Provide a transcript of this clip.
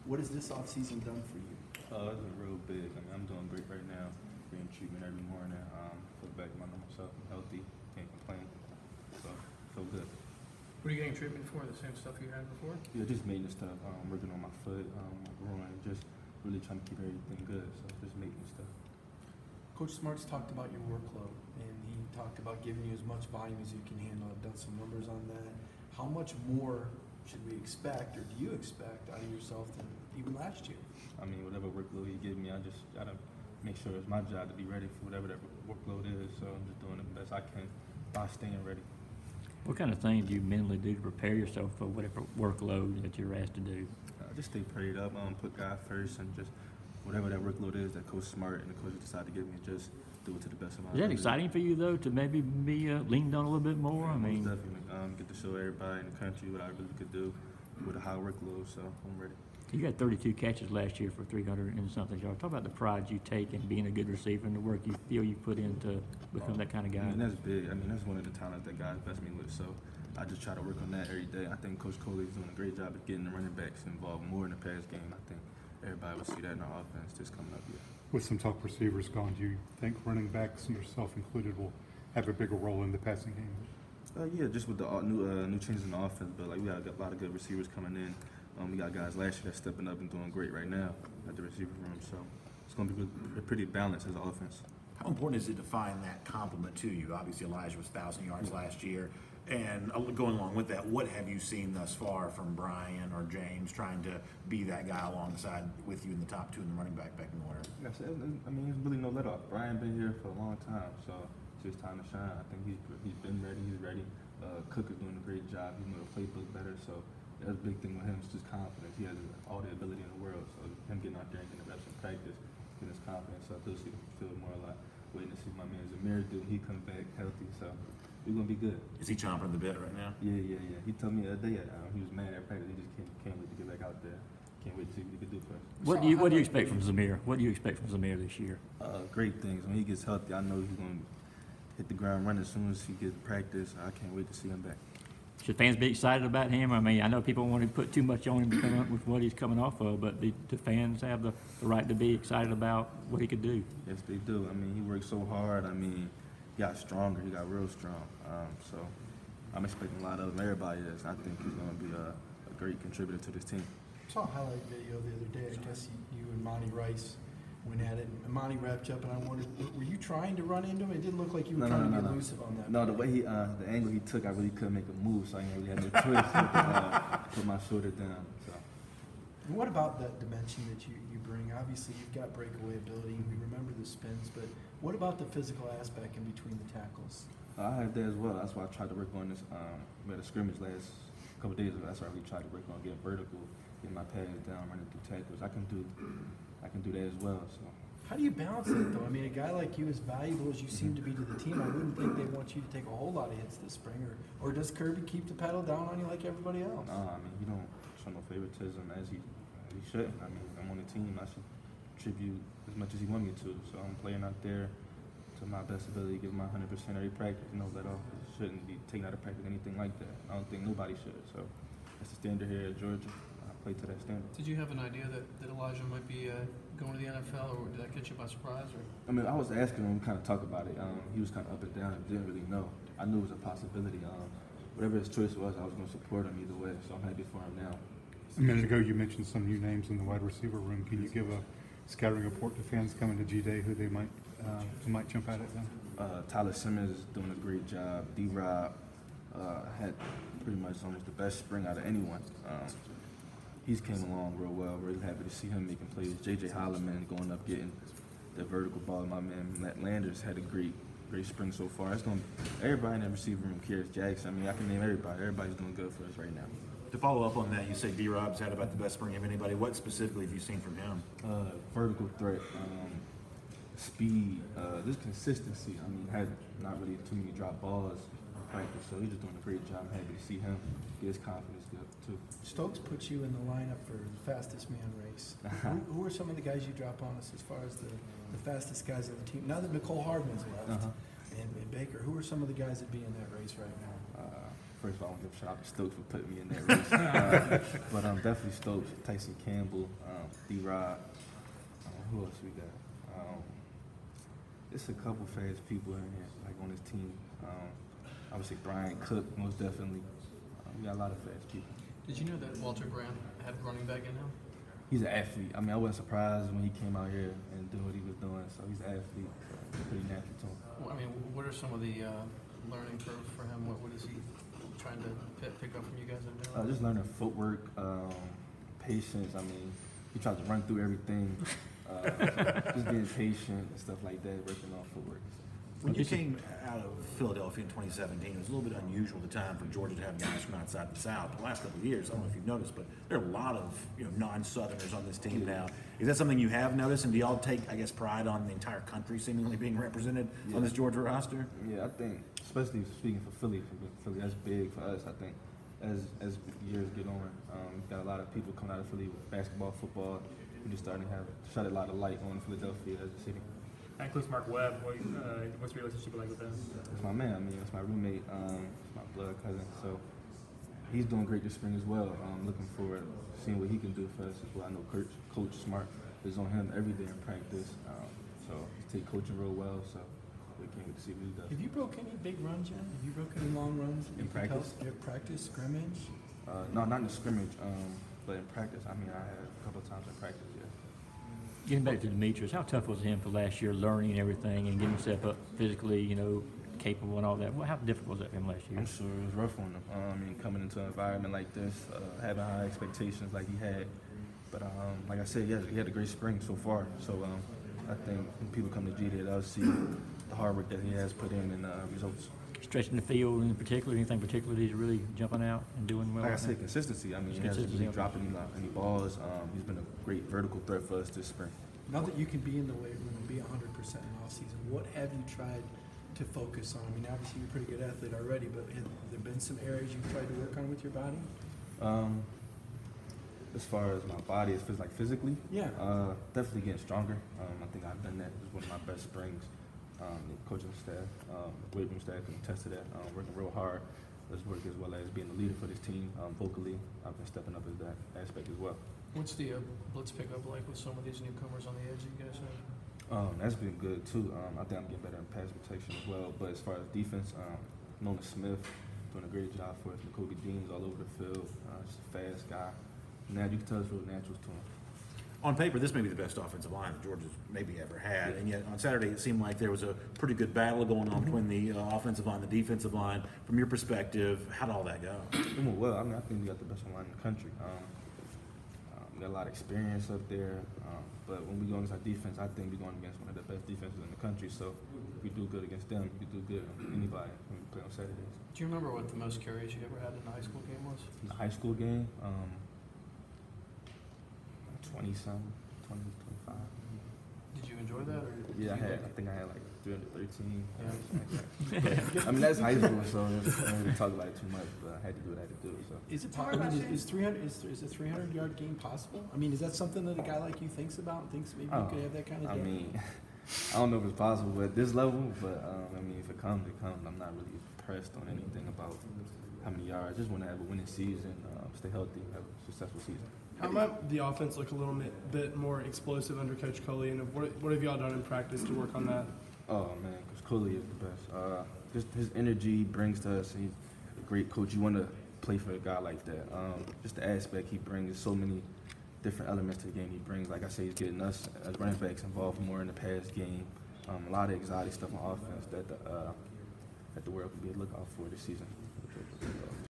What has this offseason done for you? It's been real big. I mean, I'm doing great right now. Getting treatment every morning. Feel back to my normal self. I'm healthy. Can't complain. So, feel good. What are you getting treatment for? The same stuff you had before? Yeah, just maintenance stuff. Working on my foot, my groin, just really trying to keep everything good. So, just maintenance stuff. Coach Smart's talked about your workload, and he talked about giving you as much volume as you can handle. I've done some numbers on that. How much more should we expect, or do you expect, out of yourself than even last year? I mean, whatever workload he gives me, I just gotta make sure it's my job to be ready for whatever that workload is. So I'm just doing the best I can by staying ready. What kind of things do you mentally do to prepare yourself for whatever workload that you're asked to do? Just stay prayed up, put God first, and just whatever that workload is that Coach Smart and the coaches decide to give me, just do it to the best of my ability. Is that exciting for you, though, to maybe be leaned on a little bit more? I mean, most definitely. Get to show everybody in the country what I really could do with a high workload, so I'm ready. you got 32 catches last year for 300 and something yards. Talk about the pride you take in being a good receiver and the work you feel you put in to become that kind of guy. I mean, that's big. I mean, that's one of the talents that God blessed me with, so I just try to work on that every day. I think Coach Coley is doing a great job of getting the running backs involved more in the pass game. I think everybody will see that in our offense just coming up here. With some top receivers gone, do you think running backs, and yourself included, will have a bigger role in the passing game? Yeah, just with the new changes in the offense, but like we got a lot of good receivers coming in. We got guys last year that's stepping up and doing great right now at the receiver room, so it's going to be pretty balanced as an offense. How important is it to find that complement to you? Obviously, Elijah was 1,000 yards last year. And going along with that, what have you seen thus far from Brian or James trying to be that guy alongside with you in the top two in the running back pecking order? Yes, I mean, there's really no let off. Brian been here for a long time, so it's his time to shine. I think he's been ready. He's ready. Cook is doing a great job. He's doing the playbook better, so that's a big thing with him. It's just confidence. He has all the ability in the world, so him getting out there and getting the reps in practice, getting his confidence up, he'll feel more a lot. Waiting to see my man Zamir do. He comes back healthy, so we're gonna be good. Is he chomping at the bit right now? Yeah. He told me the other day he was mad at practice. He just can't wait to get back out there. Can't wait to see what he can do for us. What do you expect from Zamir? What do you expect from Zamir this year? Great things. When he gets healthy, I know he's gonna hit the ground running as soon as he gets practice. I can't wait to see him back. Should fans be excited about him? I mean, I know people want to put too much on him with what he's coming off of, but the fans have the right to be excited about what he could do. Yes, they do. I mean, he worked so hard. I mean, he got stronger. He got real strong. So I'm expecting a lot of him. Everybody is. I think he's going to be a great contributor to this team. I saw a highlight video the other day. I guess you and Monty Rice went at it. And Monty wrapped up, and I wondered, were you trying to run into him? It didn't look like you were trying to get elusive on that. No, the way the angle he took, I really couldn't make a move, so I didn't really have no choice but put my shoulder down. So. And what about that dimension that you bring? Obviously, you've got breakaway ability, and we remember the spins, but what about the physical aspect in between the tackles? I have that as well. That's why I tried to work on this. We had a scrimmage last couple days ago. That's why I really tried to work on getting vertical, getting my pads down, running through tackles. I can do that as well. So. How do you balance it, though? I mean, a guy like you, as valuable as you seem to be to the team, I wouldn't think they want you to take a whole lot of hits this spring. Or does Kirby keep the pedal down on you like everybody else? No, I mean, he don't show no favoritism as he shouldn't. I mean, I'm on the team. I should contribute as much as he wants me to. So I'm playing out there to my best ability, give my 100% every practice. No let off. Shouldn't be taken out of practice, anything like that. I don't think nobody should. So that's the standard here at Georgia. I play to that standard. Did you have an idea that Elijah might be going to the NFL, or did that catch you by surprise? Or? I mean, I was asking him, kind of talk about it. He was kind of up and down and didn't really know. I knew it was a possibility. Whatever his choice was, I was going to support him either way. So I'm happy for him now. A minute ago, you mentioned some new names in the wide receiver room. Can you give a scouting report to fans coming to G-Day who they might jump out at them? Tyler Simmons is doing a great job. D-Rob had pretty much almost the best spring out of anyone. He's came along real well. Really happy to see him making plays. J.J. Holloman going up getting the vertical ball. My man Matt Landers had a great spring so far. Everybody in that receiver room cares. Jackson. I mean, I can name everybody. Everybody's doing good for us right now. To follow up on that, you say D-Rob's had about the best spring of anybody. What specifically have you seen from him? Vertical threat, speed, just consistency. I mean, had not really too many drop balls in practice, so he's just doing a great job. I'm happy to see him get his confidence up too. Stokes puts you in the lineup for the fastest man race. Who are some of the guys you drop on us as far as the fastest guys on the team? Now that Nicole Hardman's left and Baker, who are some of the guys that be in that race right now? first of all, I want to give a shout out to Stokes for putting me in that race. But definitely Stokes, Tyson Campbell, D-Rod. Who else we got? It's a couple fast people in here, like on this team. I would say Brian Cook, most definitely. We got a lot of fast people. Did you know that Walter Graham had running back in him? He's an athlete. I mean, I wasn't surprised when he came out here and doing what he was doing. So he's an athlete. So it's pretty natural to him. Well, I mean, what are some of the learning curves for him? What is he trying to pick up from you guys in general? Just learning footwork, patience. I mean, he tries to run through everything. Just being patient and stuff like that, working on footwork. When you came out of Philadelphia in 2017, it was a little bit unusual at the time for Georgia to have guys from outside the South. The last couple of years, I don't know if you've noticed, but there are a lot of non-Southerners on this team now. Is that something you have noticed, and do y'all take, I guess, pride on the entire country seemingly being represented on this Georgia roster? Yeah, I think, especially speaking for Philly, that's big for us. I think as years get on, we've got a lot of people coming out of Philly with basketball, football. We're just starting to shed a lot of light on Philadelphia as a city. That includes Mark Webb. What's your relationship like with him? It's my man. I mean, it's my roommate. It's my blood cousin. So he's doing great this spring as well. I'm looking forward to seeing what he can do for us as well. I know Coach Smart is on him every day in practice. So he's taking coaching real well. So we can't wait to see what he does. Have you broke any big runs yet? Have you broken any long runs? In practice? Practice, scrimmage? No, not in the scrimmage, but in practice. I mean, I had a couple of times in practice, yeah. Getting back to Demetrius, how tough was it him for last year, learning and everything and getting himself up physically, capable and all that? How difficult was that for him last year? I'm sure it was rough on him. I mean, coming into an environment like this, having high expectations like he had. But like I said, he had a great spring so far. So I think when people come to GD, they'll see the hard work that he has put in and results. Stretching the field in particular, anything particular that he's really jumping out and doing well? Like I said, consistency. I mean, he hasn't really dropped any balls. He's been a great vertical threat for us this spring. Now that you can be in the weight room and be 100% in off season, what have you tried to focus on? I mean, obviously you're a pretty good athlete already, but have there been some areas you've tried to work on with your body? As far as my body, as like physically, Yeah. Definitely getting stronger. I think I've done that. It was one of my best springs. The coaching staff, weight room staff can attest to that. Working real hard. Let's work as well as being the leader for this team. Vocally, I've been stepping up as that aspect as well. What's the blitz pickup like with some of these newcomers on the edge you guys have? That's been good too. I think I'm getting better in pass protection as well. But as far as defense, Nona Smith doing a great job for us. N'Kobe Dean's all over the field. Just a fast guy. Now you can tell it's real natural to him. On paper, this may be the best offensive line that Georgia's maybe ever had, and yet on Saturday it seemed like there was a pretty good battle going on between the offensive line and the defensive line. From your perspective, how did all that go? It went well. I mean, I think we got the best line in the country. We got a lot of experience up there, but when we go against our defense, I think we're going against one of the best defenses in the country. So if we do good against them, we do good on anybody when we play on Saturdays. Do you remember what the most carries you ever had in a high school game was? In the high school game, 20-something, 20, 25. Did you enjoy that? Or Yeah, did you I think I had like 313. Yeah. I mean, that's high school, so I don't really talk about it too much, but I had to do what I had to do. So Is it is 300 is a 300-yard game possible? I mean, is that something that a guy like you thinks about and thinks maybe you could have that kind of I day? mean, I don't know if it's possible at this level, but I mean, if it comes, it comes. I'm not really pressed on anything about how many yards. I just want to have a winning season, stay healthy, have a successful season. How might the offense look a little bit more explosive under Coach Coley, and what have y'all done in practice to work on that? Oh man, Coach Coley is the best. Just his energy he brings to us. He's a great coach. You want to play for a guy like that. Just the aspect he brings, so many different elements to the game he brings. Like I say, he's getting us as running backs involved more in the pass game. A lot of exotic stuff on offense that the world can be a lookout for this season.